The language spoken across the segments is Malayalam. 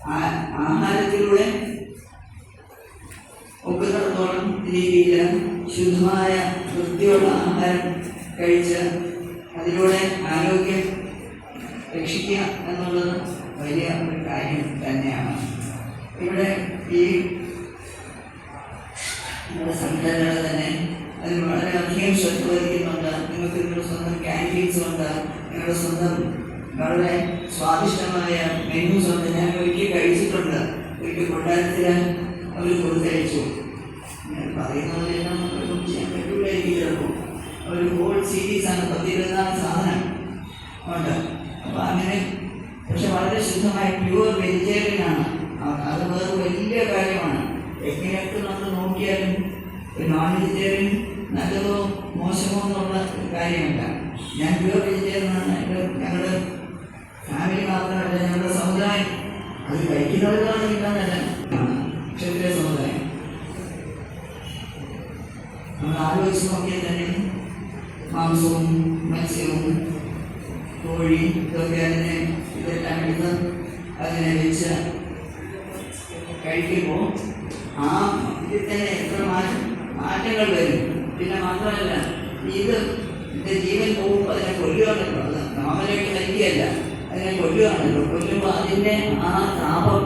ആഹാരത്തിലൂടെ ഒക്കുന്നിടത്തോളം രീതിയിൽ ശുദ്ധമായ വൃത്തിയുള്ള ആഹാരം കഴിച്ച് അതിലൂടെ ആരോഗ്യം രക്ഷിക്കുക എന്നുള്ളത് വലിയ ഒരു കാര്യം തന്നെയാണ്. ഇവിടെ ഈ നമ്മുടെ സംഘടനകൾ തന്നെ അതിന് വളരെയധികം ശ്രദ്ധ വഹിക്കുന്നുണ്ട്. നിങ്ങൾക്ക് നിങ്ങളുടെ സ്വന്തം ക്യാൻറ്റീൻസ് ഉണ്ട്, നിങ്ങളുടെ സ്വന്തം വളരെ സ്വാദിഷ്ടമായ മെനൂസ് ഉണ്ട്. ഞാൻ ഒരിക്കൽ കഴിച്ചിട്ടുണ്ട്. ഒരിക്കൽ കൊട്ടാരത്തിൽ അവർ കൊടുത്തയച്ചു. ഞാൻ പറയുന്നതിലെല്ലാം നമുക്കൊന്നും ചെയ്യാൻ പറ്റൂലായിരിക്കും. ചിലപ്പോൾ ഒരു ഹോൾ സീരീസാണ്, 10-24 സാധനം ഉണ്ട്. അപ്പോൾ അങ്ങനെ പക്ഷെ വളരെ ശുദ്ധമായ പ്യുവർ വെജിറ്റേറിയൻ ആണ്. അത് വേറെ വലിയ കാര്യമാണ്. എങ്ങനെയൊക്കെ നമ്മൾ നോക്കിയാലും നോൺ വെജിറ്റേറിയൻ നല്ലതോ മോശമോ എന്നുള്ള കാര്യമല്ല. ഞാൻ പ്യുവർ വെജിറ്റേറിയൻ ആണ്. ഞങ്ങളുടെ ഫാമിലി മാത്രമല്ല, ഞങ്ങളുടെ സമുദായം അത് കഴിക്കുന്നവരാണ് ഇല്ലെന്നല്ല, ക്ഷത്രിയ സമുദായം. നമ്മൾ ആലോചിച്ച് നോക്കിയാൽ തന്നെ മാംസവും മത്സ്യവും കോഴി ഇതൊക്കെ ഇതെല്ലാം എടുത്ത് അതിനെ വെച്ച് കഴിക്കുമ്പോൾ ആ ഇതിൽ തന്നെ എത്ര മാറ്റങ്ങൾ വരും. പിന്നെ മാത്രമല്ല ഇതിൻ്റെ ജീവൻ പോകുമ്പോൾ അതിനെ കൊല്ലുകയാണല്ലോ. അത് നോർമലായിട്ട് കഴിക്കുകയല്ല, അതിനെ കൊല്ലുകയാണല്ലോ. കൊല്ലുമ്പോൾ അതിൻ്റെ ആ താപം,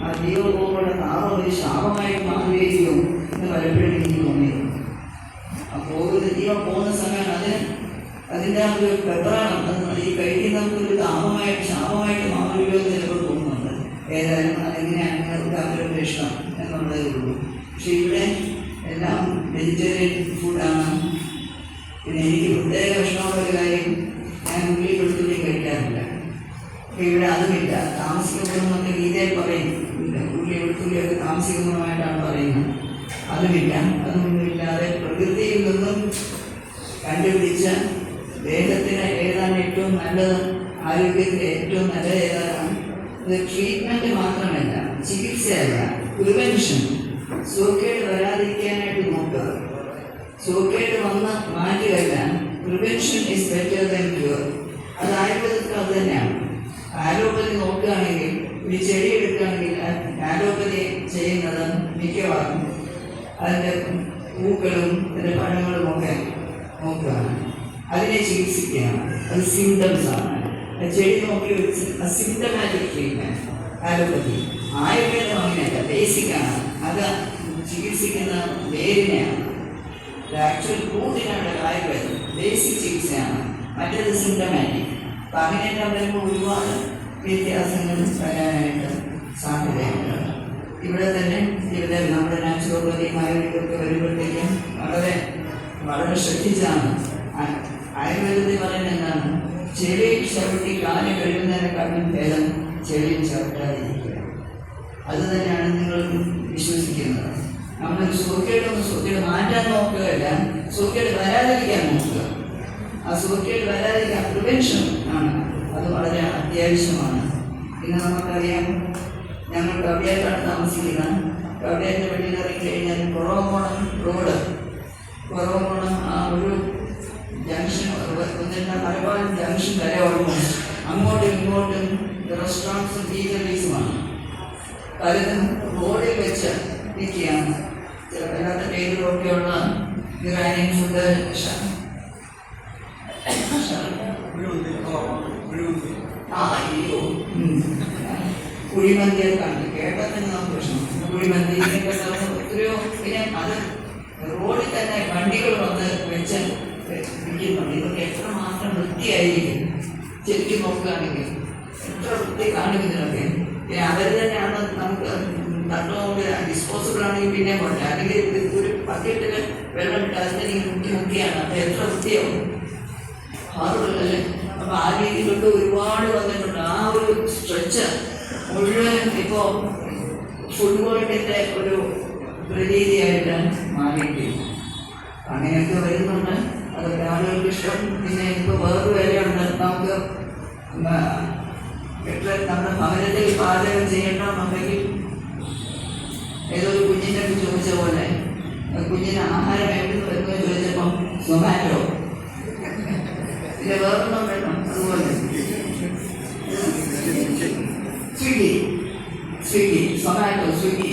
ആ ജീവൻ പോകുമ്പോഴുള്ള താപം ഒരു ശാപമായിട്ട് മാറുകയും എന്ന് പലപ്പോഴും എനിക്ക് തോന്നിയിരുന്നു. അപ്പോൾ ജീവൻ പോകുന്ന സമയം അതിൻ്റെ ആ ഒരു പെപ്പറാണ് അത് ഈ കഴിക്കുന്നവർക്ക് ഒരു താപമായിട്ട് ശാപമായിട്ട് മാറുകയോ എന്ന് ചിലപ്പോൾ തോന്നുന്നുണ്ട്. ഏതായാലും അതെങ്ങനെയാണ് അവരുടെ ഇഷ്ടം എന്നുള്ളതേ ഉള്ളൂ. പക്ഷെ ഇവിടെ എല്ലാം വെജിറ്റേറിയൻ ഫുഡാണ്. പിന്നെ എനിക്ക് പ്രത്യേക ഇഷ്ടമുള്ള ഒരു കാര്യം, ഞാൻ ഉള്ളി വെളുത്തുള്ളി കഴിക്കാറില്ല. അപ്പോൾ ഇവിടെ അതുമില്ല. താമസിക്കുന്നതെന്നൊക്കെ ഗീതയിൽ പറയും, ഉള്ളി വെളുത്തുള്ളിയൊക്കെ താമസിക്കുന്നതുമായിട്ടാണ് പറയുന്നത്. അതുമില്ല. അതൊന്നുമില്ലാതെ പ്രകൃതിയിൽ നിന്നും കണ്ടുപിടിച്ച ദേഹത്തിന് ഏതാണ് ഏറ്റവും നല്ലത്, ആരോഗ്യത്തിന് ഏറ്റവും നല്ലത് ഏതാണ്. ഇത് ട്രീറ്റ്മെൻറ്റ് മാത്രമല്ല, ചികിത്സയല്ല, പ്രിവെൻഷൻ. സോക്കേട് വരാതിരിക്കാനായിട്ട് നോക്കുക. സോക്കേട് വന്ന് മാറ്റുകയല്ല. Prevention is better than cure. അത് ആയുർവേദത്തിൽ അത് തന്നെയാണ്. ആലോപ്പതി നോക്കുകയാണെങ്കിൽ, ഒരു ചെടി എടുക്കുകയാണെങ്കിൽ ആലോപ്പതി ചെയ്യുന്നത് മിക്കവാറും അതിൻ്റെ പൂക്കളും അതിൻ്റെ പഴങ്ങളും ഒക്കെ നോക്കുകയാണ്, അതിനെ ചികിത്സിക്കുകയാണ്. അത് സിംറ്റംസ് ആണ്. ചെടി നോക്കി സിംറ്റമാറ്റിക് ട്രീറ്റ്മെൻറ്റ് ആലോപ്പതി. ആയുർവേദം അങ്ങനെയല്ല, ബേസിക്കാണ്. അത് ചികിത്സിക്കുന്ന വേരിനെയാണ്. ആക്ച്വൽ റൂട്ടിനാണ് ആയുർവേദം, ബേസിക് ചികിത്സയാണ്. മറ്റേത് സിംറ്റമാറ്റിക്. അപ്പം അങ്ങനെയെല്ലാം വരുമ്പോൾ ഒരുപാട് വ്യത്യാസങ്ങൾ വരാനായിട്ട് സാധ്യതയുണ്ട്. ഇവിടെ തന്നെ ഇവിടെ നമ്മുടെ നാച്ചുറോപ്പതിയും ആയുർവേദമൊക്കെ വരുമ്പോഴത്തേക്കും വളരെ ശ്രദ്ധിച്ചാണ്. ആയുർവേദത്തിൽ പറയുന്നത് എന്താണ്? ചെളിയിൽ ചവിട്ടി കാല് കഴുകുന്നതിനെക്കാളും ഭേദം ചെളിയിൽ ചവിട്ടാതിരിക്കുക. അത് തന്നെയാണ് നിങ്ങൾ വിശ്വസിക്കുന്നത്. നമ്മൾ സൂക്കേട് മാറ്റാൻ നോക്കുകയല്ല, സൂക്കേട് വരാതിരിക്കാൻ നോക്കുക. ആ സൂക്കേട് വരാതിരിക്കാൻ പ്രിവെൻഷൻ ആണ്. അത് വളരെ അത്യാവശ്യമാണ്. പിന്നെ നമുക്കറിയാം, ഞങ്ങൾ കവടിയായിട്ടാണ് താമസിക്കുന്നത്. കവടിയായിട്ട് വെളിയിൽ ഇറങ്ങി കഴിഞ്ഞാൽ കുറവോണം റോഡ്, കുറവോണം ആ ഒരു ജംഗ്ഷൻ, മലബാർ ജംഗ്ഷൻ വരെ ഓൾമോസ്റ്റ് അങ്ങോട്ടും ഇങ്ങോട്ടും റെസ്റ്റോറൻറ്റ്സും ടീച്ചറീസുമാണ്. പലതും റോഡിൽ വെച്ച് നിൽക്കുകയാണ്. ചിലപ്പോൾ പേരിലൊക്കെയുള്ള ഇറാനിയൻ ഫുഡ്, കുഴിമന്തിയൊക്കെ കണ്ടു കേട്ടാൽ തന്നെ നമുക്ക് പ്രശ്നം. കുഴിമന്തി എത്രയോ. പിന്നെ അത് റോഡിൽ തന്നെ വണ്ടികൾ വന്ന് വെച്ച് വിൽക്കുന്നുണ്ട്. ഇതൊക്കെ എത്രമാത്രം വൃത്തിയായിരിക്കും ശരിക്കും നോക്കുകയാണെങ്കിൽ, എത്ര വൃത്തി കാണിക്കുന്നതിനൊക്കെ. പിന്നെ അവർ തന്നെയാണ് നമുക്ക് തട്ടുകൊണ്ട് ഡിസ്പോസിബിൾ ആണെങ്കിൽ പിന്നെ കൊണ്ട്, അല്ലെങ്കിൽ ഒരു ബക്കറ്റിൽ വെള്ളം ഇട്ട് അതിനെ മുക്കിയാണ്. അപ്പോൾ എത്ര വൃത്തിയാവും, ഹാറുള്ളല്ലേ. അപ്പോൾ ആ രീതിയിലൊക്കെ ഒരുപാട് വന്നിട്ടുണ്ട്. ആ ഒരു സ്ട്രെച്ച് മുഴുവൻ ഇപ്പോൾ ഫുട്ബോളിൻ്റെ ഒരു രീതിയായിട്ട് മാറിയിട്ടില്ല. അങ്ങനെയൊക്കെ വരുന്നുണ്ട്. അതൊക്കെ ആളുകൾക്ക് ഇഷ്ടം. പിന്നെ ഇപ്പോൾ വേറൊരു വിലയുണ്ട്. നമുക്ക് നമ്മുടെ ഭവനത്തിൽ പാചകം ചെയ്യണമെന്നുണ്ടെങ്കിൽ ഏതൊരു കുഞ്ഞിൻ്റെ ചോദിച്ച പോലെ, കുഞ്ഞിന് ആഹാരം എവിടുന്ന് വരുന്നത് ചോദിച്ചപ്പം സൊമാറ്റോ, പിന്നെ വേറൊന്നും വേണം. അതുപോലെ സ്വിഗ്ഗി സ്വിഗ്ഗി, സൊമാറ്റോ, സ്വിഗ്ഗി